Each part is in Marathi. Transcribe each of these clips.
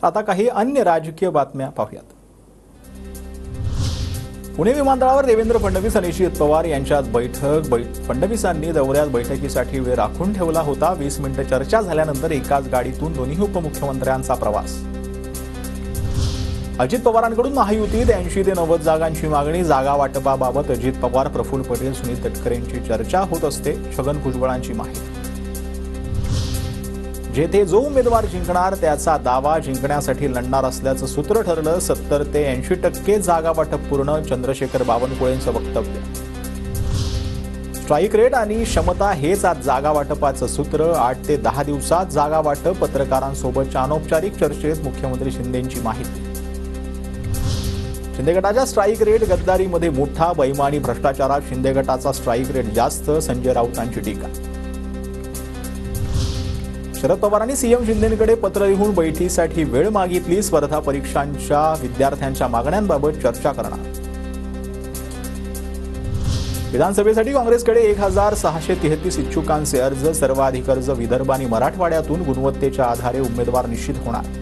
आता काही अन्य राजकीय बातम्या पाहूयात। पुणे विमानतळावर देवेंद्र फडणवीस आणि अजित पवार यांच्यात बैठक। फडणवीसांनी दौऱ्यात बैठकीसाठी वेळ राखून ठेवला होता। 20 मिनिटे चर्चा झाल्यानंतर एकाच गाडीतून दोन्ही उपमुख्यमंत्र्यांचा प्रवास। अजित पवारांकडून महायुतीत 80 ते 90 जागांची मागणी। जागा वाटपाबाबत अजित पवार, प्रफुल्ल पटेल, सुनील तटकरेंची चर्चा होत असते। छगन भुजबळांची माहिती। जेथे जो उमेदवार जिंकणार त्याचा दावा जिंकण्यासाठी लढणार असल्याचं सूत्र ठरलं। 70 ते 80% जागा वाटप पूर्ण। चंद्रशेखर बावनकुळेंचं वक्तव्य। स्ट्राईक रेट आणि क्षमता हेच आज जागा वाटपाचं सूत्र। 8 ते 10 दिवसात जागा वाटप। पत्रकारांसोबतच्या अनौपचारिक चर्चेत मुख्यमंत्री शिंदेंची माहिती। शिंदे गटाच्या स्ट्राईक रेट गद्दारीमध्ये मोठा, बैमानी भ्रष्टाचारात शिंदे गटाचा स्ट्राईक रेट जास्त। संजय राऊतांची टीका। शरद पवारांनी सीएम शिंदेंकडे पत्र लिहून बैठकीसाठी वेळ मागितली। स्पर्धा परीक्षांच्या विद्यार्थ्यांच्या मागण्यांबाबत चर्चा करणार। विधानसभेसाठी काँग्रेसकडे 1633 इच्छुकांचे अर्ज। सर्वाधिक अर्ज विदर्भ आणि मराठवाड्यातून। गुणवत्तेच्या आधारे उमेदवार निश्चित होणार।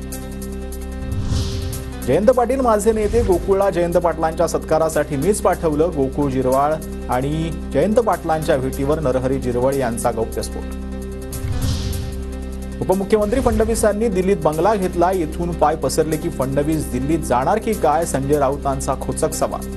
जयंत पाटील माझे नेते। गोकुळला जयंत पाटलांच्या सत्कारासाठी मीच पाठवलं। गोकुळ जिरवाळ आणि जयंत पाटलांच्या भेटीवर नरहरी जिरवळ यांचा गौप्यस्फोट। उपमुख्यमंत्री फडणवीसांनी दिल्लीत बंगला घेतला। येथून पाय पसरले की फडणवीस दिल्लीत जाणार की काय? संजय राऊतांचा खोचक सवाल।